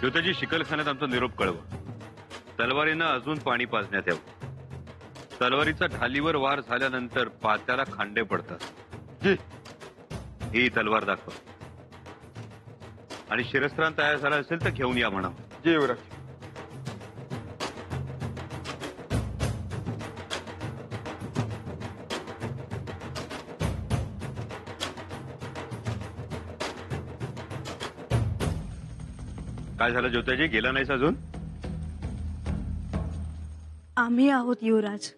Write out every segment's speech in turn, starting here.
ज्योताजी शिकलखान्यात आमचा निरोप कळवा. तलवारीनं अजून पाणी पाजण्यात यावं. तलवारीचा ढालीवर वार झाल्यानंतर पात्याला खांडे पडतात. ही तलवार दाखवा आणि शिरस्त्राण तयार झाला असेल तर घेऊन या म्हणा. जी युवराज. काय झालं ज्योताजी, गेला नाहीस अजून? आम्ही आहोत युवराज.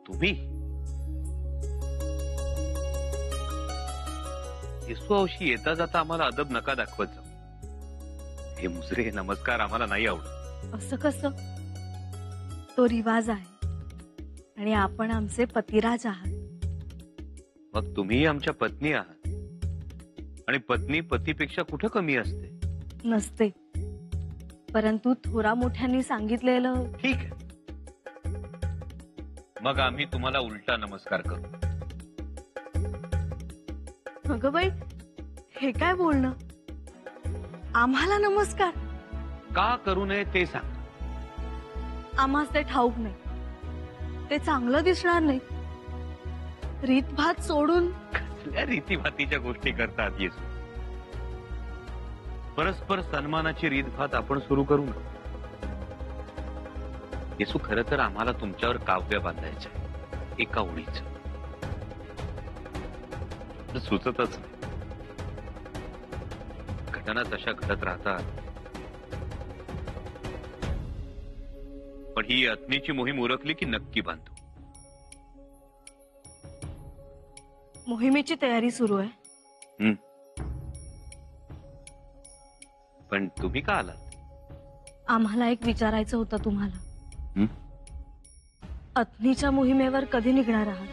तुम्ही येसुआवशी येता जाता आम्हाला अदब नका दाखवत जाऊ. हे मुजरे नमस्कार आम्हाला नाही आवडत. असं कसं? तो रिवाज आहे आणि आपण आमचे पतिराज आहात. मग तुम्ही आमच्या पत्नी आहात आणि पत्नी पतीपेक्षा कुठं कमी असते? नसते, परंतु थोरा मोठ्यांनी सांगितलेलं. ठीक आहे, मग आम्ही तुम्हाला उलटा नमस्कार करू. अगं बाई, हे काय बोलणं? आम्हाला नमस्कार का करू नये ते सांग. आम्हास ते ठाऊक नाही, ते चांगलं दिसणार नाही. रीतभात सोडून कसल्या रीतीभातीच्या गोष्टी करतात येसू? परस्पर सन्मानाची रीतभात आपण सुरू करू ना. येसू, खरं तर आम्हाला तुमच्यावर काव्य बांधायचं आहे, एका ओळीचं. सुचतच नाही. घटना तशा घडत राहतात. पण ही अग्नीची मोहीम उरकली की नक्की बांधतो. मोहिमेची तयारी सुरू आहे. पण तुम्ही का आलात? आम्हाला एक विचारायचं होतं तुम्हाला. अग्नीच्या मोहिमेवर कधी निघणार आहात?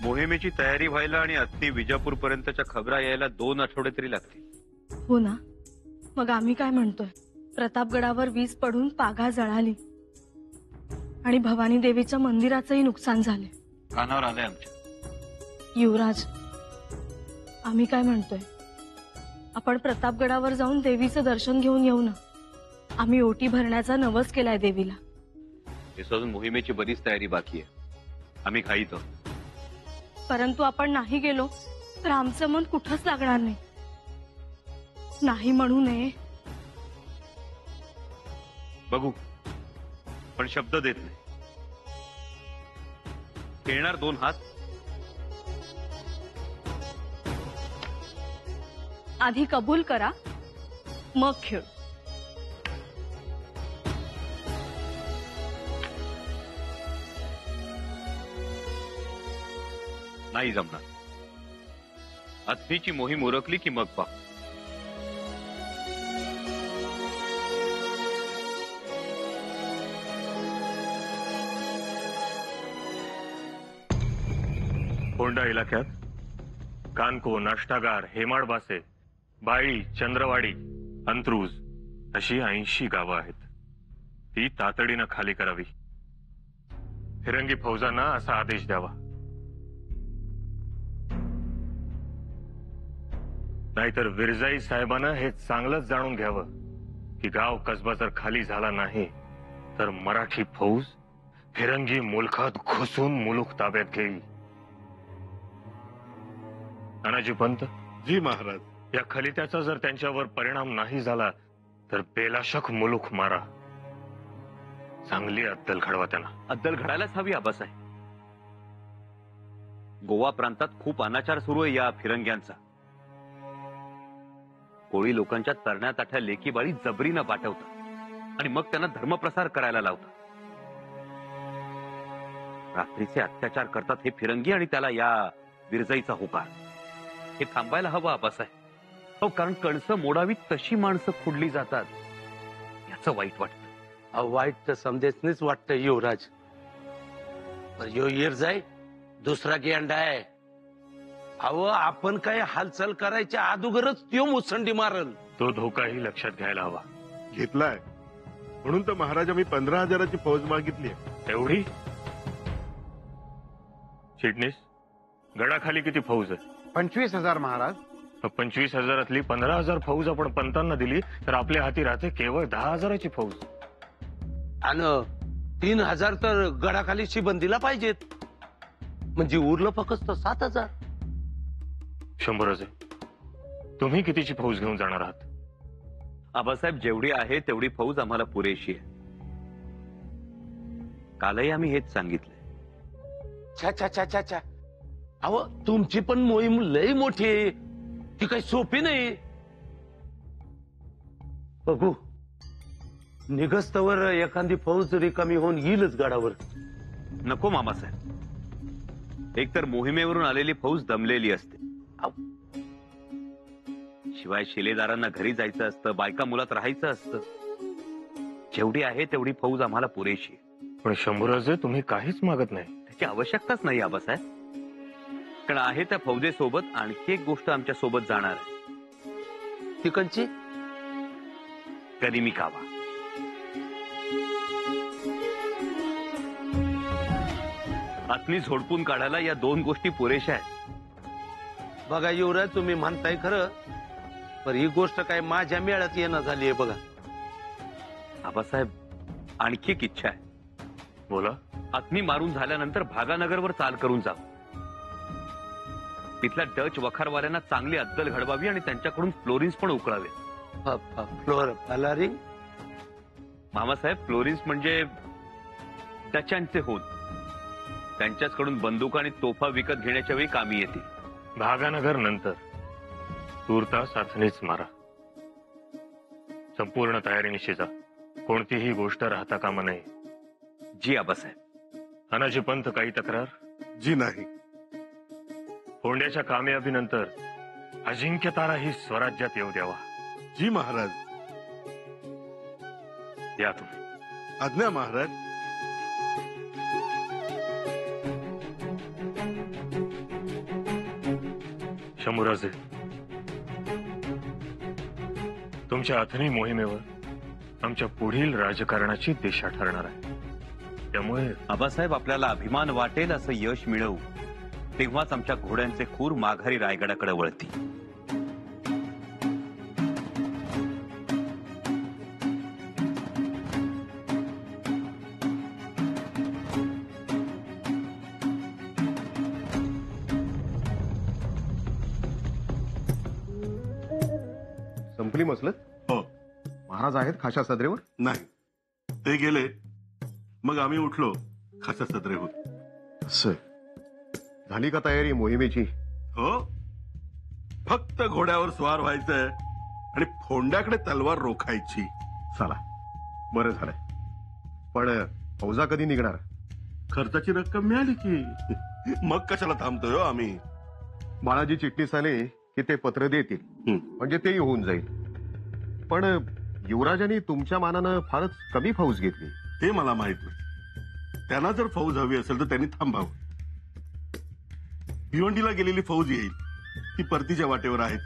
मोहिमेची तयारी व्हायला आणि अग्नी विजापूर पर्यंतच्या खबरा यायला 2 आठवडे तरी लागतील. हो ना. मग आम्ही काय म्हणतोय, प्रतापगडावर वीज पडून पागा जळाली आणि भवानी देवीच्या मंदिराचंही नुकसान झाले. कानावर आलंय आमच्या. युवराज, आम्ही काय म्हणतोय, आपण प्रतापगडावर जाऊन देवीचं दर्शन घेऊन येऊ ना. आम्ही ओटी भरण्याचा नवस केलाय देवीला. अजून मोहिमेची बरीच तयारी बाकी आहे. आम्ही घाईत आहोत. परंतु आपण नाही गेलो तर आमचं मन कुठंच लागणार नाही. नाही म्हणू नये. बघू, पण शब्द देत नाही. खेळणार 2 हात. आधी कबूल करा, मग खेळ. नाही जमणार. अग्नीची मोहीम उरकली की मग पाहू. फोंडा इलाक्यात कानको, नाष्टागार, हेमाडबासे, बाळी, चंद्रवाडी, अंत्रुज अशी 80 गावं आहेत. ती तातडीनं खाली करावी. फिरंगी फौजांना असा आदेश द्यावा. नाहीतर विरजाई साहेबांना हे चांगलंच जाणून घ्यावं की गाव कसबा जर खाली झाला नाही तर मराठी फौज फिरंगी मुलखात घुसून मुलूक ताब्यात घेईल. नानाजी पंत. जी महाराज. या खलित्याचा जर त्यांच्यावर परिणाम नाही झाला तर बेलाशक मुलूक मारा. चांगली अद्दल घडवा त्यांना. अद्दल घडायलाच हवी आबासाहेब. गोवा प्रांतात खूप अनाचार सुरू आहे या फिरंग्यांचा. कोळी लोकांच्या तरण्या ताठ्या लेकी बाळी जबरीनं पाठवतात आणि मग त्यांना धर्मप्रसार करायला लावतात. रात्रीचे अत्याचार करतात हे फिरंगी आणि त्याला या विरजाईचा होकार. हे थांबायला हवं आबासाहेब. हो, कारण कणसं मोडावी तशी माणसं खुडली जातात. याचं वाईट वाटतं. वाईट तर समजेच वाटतं युवराज. पर यो विरजाई दुसरा गेंडा आहे. अहो, आपण काय हालचाल करायच्या अगोदरच त्यो मुसंडी मारल. तो धोकाही लक्षात घ्यायला हवा. घेतलाय म्हणून तर महाराजा मी 15,000ची फौज मागितली आहे. एवढी? चिटणीस, गडाखाली किती फौज आहे? 25,000 महाराज. 25,000 15,000 फौज आपण पंतांना दिली तर आपल्या हाती राहते केवळ 10,000ची फौज. आणि 3,000 तर गडाखाली शिबंदीला पाहिजेत, म्हणजे उरलं फक्त 7,000. शंभूराजे, तुम्ही कितीची फौज घेऊन जाणार आहात? आबासाहेब, जेवढी आहे तेवढी फौज आम्हाला पुरेशी आहे. कालही आम्ही हेच सांगितलंय. छा छा छा छा छा, अहो तुमची पण मोहीम लई मोठी आहे, ती काही सोपी नाही. बघू, निघस्तवर एखादी फौज रिकामी होऊन येईलच गडावर. नको मामासाहेब, एकतर मोहिमेवरून आलेली फौज दमलेली असते. शिवाय शिलेदारांना घरी जायचं असतं, बायका मुलात राहायचं असतं. जेवढी आहे तेवढी फौज आम्हाला पुरेशी आहे. पण शंभूराजे, तुम्ही काहीच मागत नाही. त्याची आवश्यकताच नाही आबासाहेब. कारण आहे त्या फौजेसोबत आणखी एक गोष्ट आमच्या सोबत जाणार आहे. तिकडची गनिमी कावा. आतनी झोडपून काढायला या 2 गोष्टी पुरेशा आहेत. बघा युवराज, तुम्ही म्हणताय खरं, पण ही गोष्ट काय माझ्या मेळ्यात येणं झाली आहे बघा. आबासाहेब, आणखी एक इच्छा आहे. बोला. आत्मी मारून झाल्यानंतर भागानगरवर चाल करून जाऊ. तिथल्या डच वखारवाल्यांना चांगली अद्दल घडवावी आणि त्यांच्याकडून फ्लोरिन्स पण उकळावे. फ्लोर कलरिंग? मामासाहेब, फ्लोरिन्स म्हणजे डचांचे होत. त्यांच्याचकडून बंदूक आणि तोफा विकत घेण्याच्या वेळी कामी येतील. भागानगर नंतर तूर्तास आथणीच मारा. संपूर्ण तयारीनिशी जा. कोणतीही गोष्ट राहता कामा नये. जी आबासाहेब. अनाजी पंत, काही तक्रार? जी नाही. फोंड्याच्या कामयाबीनंतर अजिंक्य तारा ही स्वराज्यात येऊ द्यावा. जी महाराज. या तुम्ही. आज्ञा महाराज. शंभूराजे, तुमच्या अथनी मोहिमेवर आमच्या पुढील राजकारणाची दिशा ठरणार आहे. त्यामुळे आबासाहेब, आपल्याला अभिमान वाटेल असं यश मिळवू तेव्हाच आमच्या घोड्यांचे खूर माघारी रायगडाकडे वळतील. संपली मसलत? हो. महाराज आहेत खाशा सदरेवर? नाही, ते गेले मग आम्ही उठलो खासा सदरे होत. असं झाली का तयारी मोहिमेची? हो, फक्त घोड्यावर स्वार व्हायचंय आणि फोंड्याकडे तलवार रोखायची. चला, बरं झालंय. पण फौजा कधी निघणार? खर्चाची रक्कम मिळाली की मग कशाला थांबतोय हो आम्ही. बाळाजी चिटणीस आले की ते पत्र देतील, म्हणजे तेही होऊन जाईल. पण युवराजांनी तुमच्या मानानं फारच कमी फौज घेतली. हे मला माहित नाही. त्यांना जर फौज हवी असेल तर त्यांनी थांबावं. भिवंडीला गेलेली फौज येईल, ती परतीच्या वाटेवर आहे,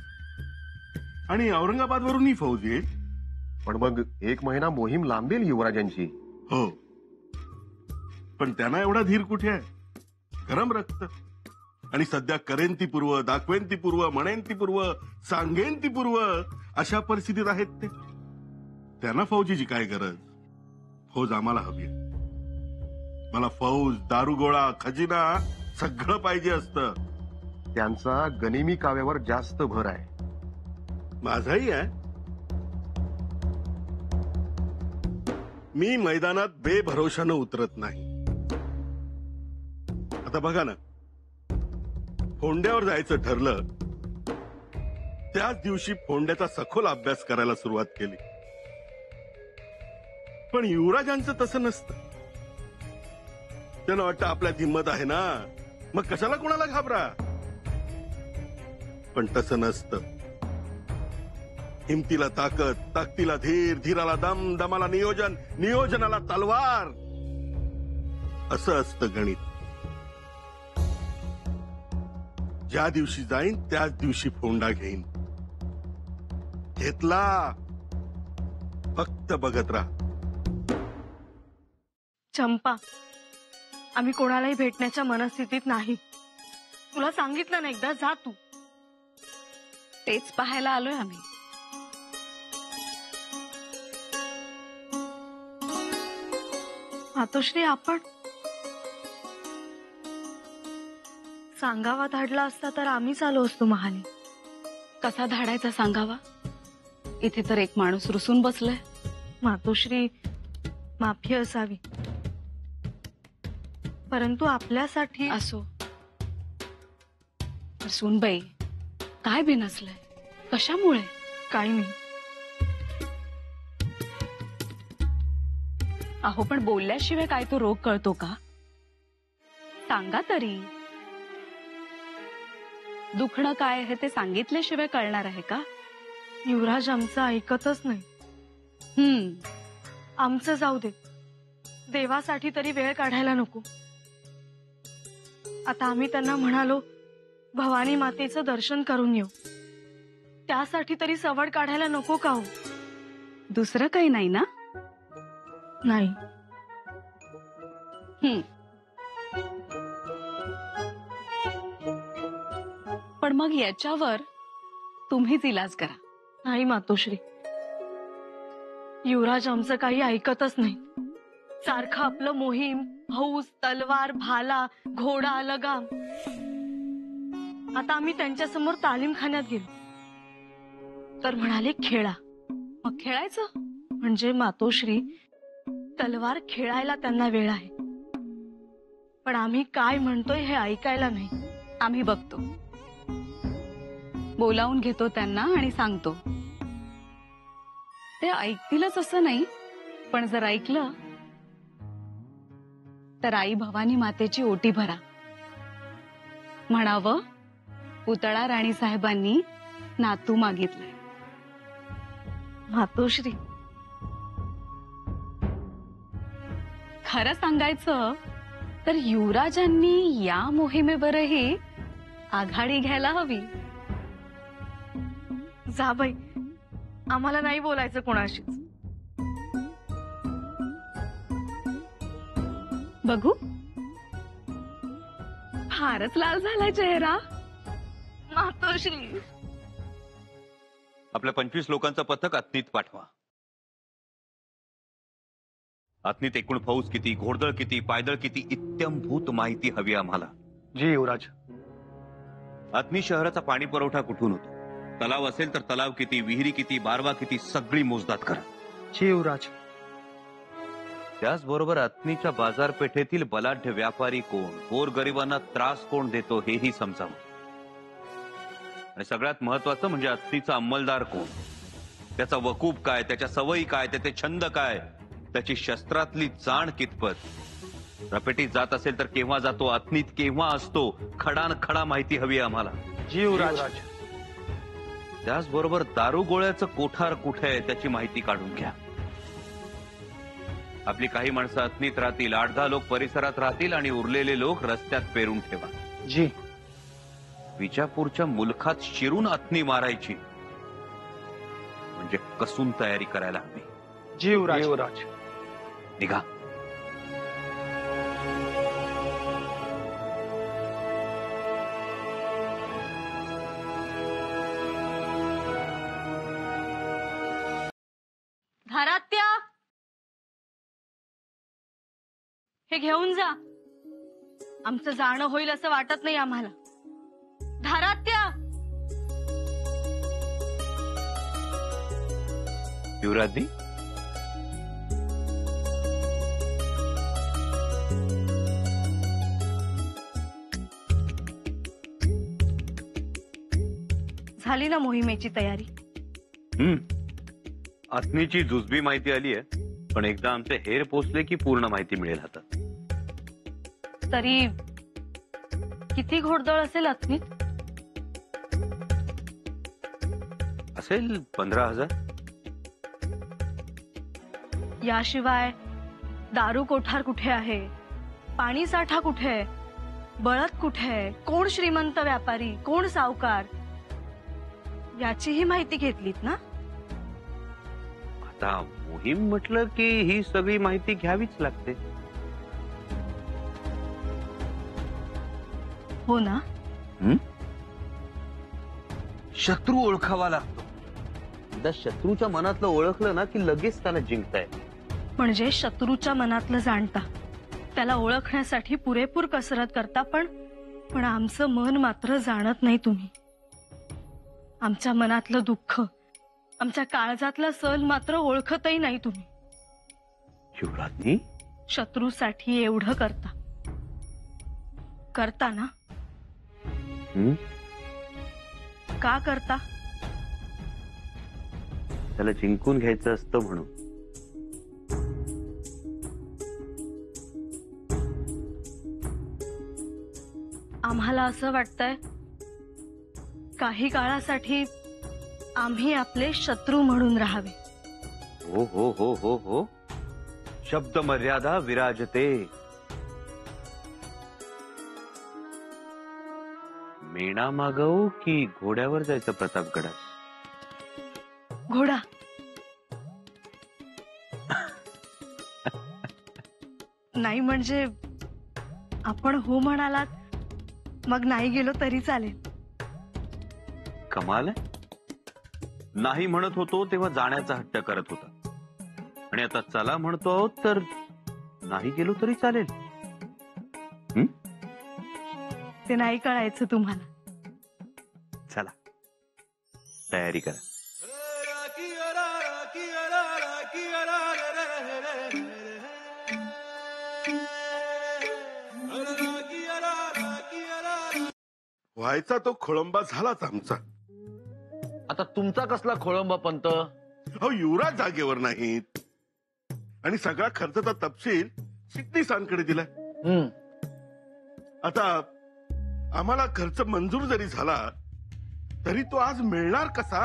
आणि औरंगाबादवरूनही फौज येईल. पण मग 1 महिना मोहीम लांबेल युवराजांची. हो, पण त्यांना एवढा धीर कुठे आहे? गरम रक्त. आणि सध्या करेन ती पूर्व, दाखवेन ती पूर्व, म्हणेन ती पूर्व, सांगेन ती पूर्व अशा परिस्थितीत आहेत ते. त्यांना फौजीची काय गरज? फौज आम्हाला हवी आहे. मला फौज, दारुगोळा, खजिना सगळं पाहिजे असतं. त्यांचा गनिमी काव्यावर जास्त भर आहे. माझाही आहे. मी मैदानात बेभरोशानं उतरत नाही. आता बघा ना, फोंड्यावर जायचं ठरलं त्याच दिवशी फोंड्याचा सखोल अभ्यास करायला सुरुवात केली. पण युवराजांचं तसं नसतं. त्यांना वाटतं आपल्यात हिंमत आहे ना, मग कशाला कोणाला घाबरा. पण तसं नसतं. हिमतीला ताकद, ताकदीला धीर, धीराला दम, दमाला नियोजन, नियोजनाला तलवार, असं असतं गणित. ज्या दिवशी जाईन त्याच दिवशी फोंडा घेईन. घेतला, फक्त बघत राहा. चंपा, आम्ही कोणालाही भेटण्याच्या मनस्थितीत नाही. तुला सांगितलं ना एकदा, जा तू. तेच पाहायला आलोय आम्ही. मातोश्री, आपण सांगावा धाडला असता तर आम्हीच आलो असतो महाली. कसा धाडायचा सांगावा? इथे तर एक माणूस रुसून बसलाय. मातोश्री, माफी असावी, परंतु आपल्यासाठी असो. तर सुनबाई, काय बिनसलंय? कशामुळे? काही नाही. अहो, पण बोलल्याशिवाय काय तो रोग कळतो का? सांगा तरी. दुखणं काय आहे ते सांगितल्याशिवाय कळणार आहे का? युवराज आमचं ऐकतच नाही. आमचं जाऊ दे, देवासाठी तरी वेळ काढायला नको. आता आम्ही त्यांना म्हणालो भवानी मातेचं दर्शन करून येऊ, त्यासाठी तरी सवड काढायला नको का हो? दुसरं काही नाही ना? नाही. पण मग याच्यावर तुम्हीच इलाज करा. नाही मातोश्री, युवराज आमचं काही ऐकतच नाही. सारखं आपलं मोहीम, हौस, तलवार, भाला, घोडा, लगाम. आता आम्ही त्यांच्या समोर तालीमखान्यात गेलो तर म्हणाले खेळा. मग खेळायचं म्हणजे मातोश्री, तलवार खेळायला त्यांना वेळ आहे, पण आम्ही काय म्हणतोय हे ऐकायला नाही. आम्ही बघतो, बोलावून घेतो त्यांना आणि सांगतो. ते ऐकतीलच असं नाही, पण जर ऐकलं तर आई भवानी मातेची ओटी भरा म्हणावं, पुतळा राणी साहेबांनी नातू मागितलाय. मातोश्री, खरं सांगायचं तर युवराजांनी या मोहिमेवरही आघाडी घ्यायला हवी. जा बाई, आम्हाला नाही बोलायचं कोणाशीच. बघू, फारच लाल झालाय चेहरा. मातोश्री, आपल्या 25 लोकांचं पथक आत्नीत पाठवा. आत्नीत एकूण फौज किती, घोडदळ किती, पायदळ किती, इत्यंभूत माहिती हवी आम्हाला. जी युवराज. आत्नी शहराचा पाणी पुरवठा कुठून होतो, तलाव असेल तर तलाव किती, विहिरी किती, बारवा किती, सगळी मोजदाद करा. जी युवराज. त्याचबरोबर आत्नीच्या बाजारपेठेतील बलाढ्य व्यापारी कोण, गोरगरिबांना त्रास कोण देतो हेही समजावं. आणि सगळ्यात महत्वाचं म्हणजे आत्नीचा अंमलदार कोण, त्याचा वकूफ काय, त्याच्या सवयी काय, त्याचे छंद काय, त्याची शस्त्रातली जाण कितपत, रपेटीत जात असेल तर केव्हा जातो, आत्नीत केव्हा असतो, खडान खडा माहिती हवी आम्हाला. जी युवराज. त्याचबरोबर दारू गोळ्याचं कोठार कुठे आहे त्याची माहिती काढून घ्या. आपली काही माणसं आत्नीत राहतील, 8-10 लोक परिसरात राहतील आणि उरलेले लोक रस्त्यात पेरून ठेवा. जी. विजापूरच्या मुलखात शिरून आत्नी मारायची म्हणजे कसून तयारी करायला हवी. जी युवराज. निघा. धारात्या, हे घेऊन जा. आमचं जाणं होईल असं वाटत नाही आम्हाला. धारात्या. युवराजी, झाली ना मोहिमेची तयारी? आत्नीची जुजबी माहिती आली आहे, पण एकदा आमचे हेर पोचले की पूर्ण माहिती मिळेल हातात. तरी किती घोडदळ असेल आत्मीत? असेल 15,000. याशिवाय दारू कोठार कुठे आहे, पाणी साठा कुठे आहे, बळद कुठे आहे, कोण श्रीमंत व्यापारी, कोण सावकार, याचीही माहिती घेतलीत ना? आता मोहीम म्हटलं की ही सगळी माहिती घ्यावीच लागते. हो ना? शत्रू ओळखावा लागतो. एकदा शत्रूच्या मनातलं ओळखलं ना की लगेच त्याला जिंकताय. म्हणजे शत्रूच्या मनातलं जाणता, त्याला ओळखण्यासाठी पुरेपूर कसरत करता, पण आमचं मन मात्र जाणत नाही तुम्ही. आमच्या मनातलं दुःख, आमच्या काळजातला सन मात्र ओळखतही नाही तुम्ही. युवराजनी शत्रूसाठी एवढं करता ना? का करता? त्याला जिंकून घ्यायचं असतं म्हणून. आम्हाला असं वाटतंय काही काळासाठी आम्ही आपले शत्रू म्हणून राहावे. हो हो हो हो हो, शब्द मर्यादा विराजते. मेणा मागवू की घोड्यावर जायचं प्रतापगडास? घोडा. नाही म्हणजे आपण हो म्हणालात, मग नाही गेलो तरी चालेल. कमाल आहे. नाही म्हणत होतो तेव्हा जाण्याचा हट्ट करत होता, आणि आता चला म्हणतो आहोत तर नाही गेलो तरी चालेल. ते नाही कळायचं तुम्हाला. चला तयारी करा. व्हायचा तो खोळंबा झालाच आमचा. आता तुमचा कसला खोळंबा पंत? अहो, युवराज जागेवर नाहीत आणि सगळा खर्चाचा तपशील चिटणीसांकडे दिलाय. आता आम्हाला खर्च मंजूर जरी झाला तरी तो आज मिळणार कसा?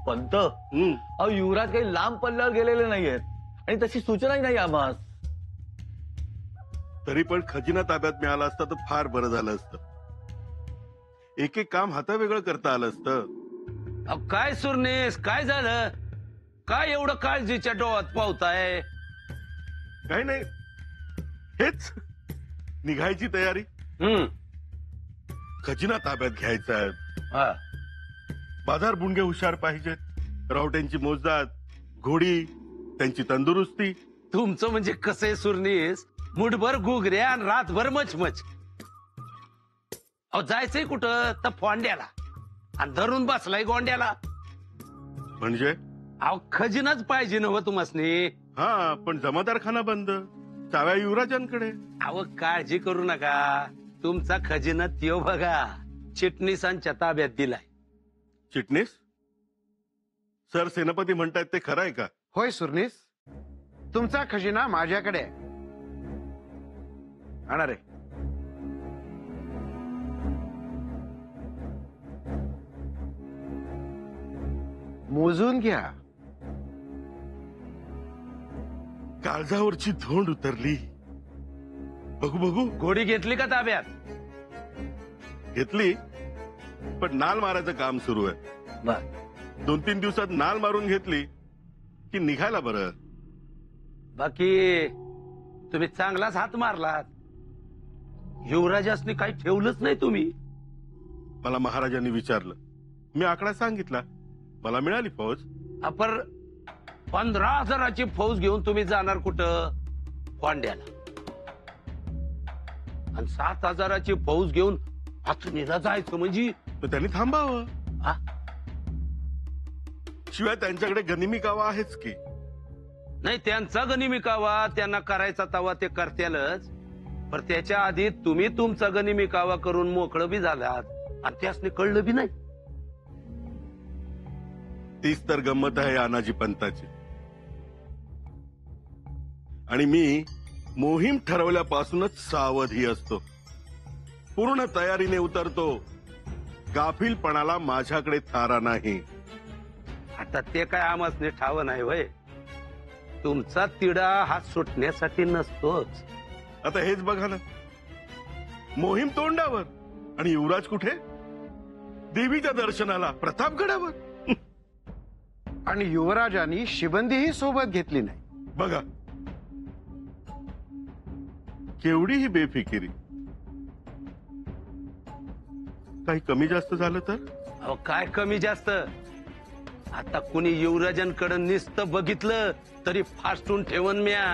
पंत, अहो युवराज काही लांब पल्ल्यावर गेलेले नाहीयेत आणि तशी सूचनाही नाही आम्हास. तरी पण खजिना ताब्यात मिळाला असता तर फार बरं झालं असतं. एक एक काम हातावेगळं करता आलं असतं. अहो, काय सुरनेस, काय झालं? काय एवढं काळजीच्या डोळ्यात पावताय? काही नाही, हेच निघायची तयारी. खजिना ताब्यात घ्यायचा. हा. बाजार बुणगे हुशार पाहिजेत. रावट्यांची मोजदाद, घोडी, त्यांची तंदुरुस्ती. तुमचं म्हणजे कसं सुरनेस, मुठभर घुगऱ्या आणि रातभर मचमच. अहो जायचंय कुठं तर फोंड्याला, आणि धरून बसलाय गोंड्याला. म्हणजे अहो खजिनाच पाहिजे नव तुम्हासनी. हा, पण जमादारखाना बंद, चाव्या युवराजांकडे. अहो काळजी करू नका, तुमचा खजिना त्यो बघा चिटणीसांच्या ताब्यात दिलाय. चिटणीस? सर सेनापती म्हणतायत ते खरं आहे का? होय सुरनीस, तुमचा खजिना माझ्याकडे आहे. आणा रे. मोजून घ्या. काळजावरची धोंड उतरली. बघू बघू. घोडी घेतली का ताब्यात? घेतली, पण नाल मारायचं काम सुरू आहे. 2-3 दिवसात नाल मारून घेतली की निघायला बरं. बाकी तुम्ही चांगलाच हात मारलात. युवराजासनी काही ठेवलंच नाही तुम्ही. मला महाराजांनी विचारलं, मी आकडा सांगितला, मला मिळाली फौज. आपण 15,000ची फौज घेऊन तुम्ही जाणार कुठं? फोंड्याला. आणि 7,000ची फौज घेऊन हातणीला जायचं म्हणजे? तर त्यांनी थांबावं. हा? शिवाय त्यांच्याकडे गनिमी कावा आहेच की. नाही, त्यांचा गनिमी कावा त्यांना करायचा तवा ते करत्यालच, पण त्याच्या आधी तुम्ही तुमचा गनिमी कावा करून मोकळं बी झालात आणि त्यासनी कळलं बी नाही. तीच तर गंमत आहे अनाजी पंताची. आणि मी मोहीम ठरवल्यापासूनच सावधी असतो. पूर्ण तयारीने उतरतो. गाफीलपणाला माझ्याकडे थारा नाही. आता ते काय आमसने ठाव नाही वय. तुमचा तिडा हा सुटण्यासाठी नसतोच. आता हेच बघा ना, मोहीम तोंडावर आणि युवराज कुठे? देवीच्या दर्शनाला प्रतापगडावर. आणि युवराजांनी शिबंदीही सोबत घेतली नाही. बघा केवढी ही बेफिकिरी. काही कमी जास्त झालं तर? अहो काय कमी जास्त, आता कुणी युवराजांकडे नुसतं बघितलं तरी फासटून ठेवन म्या.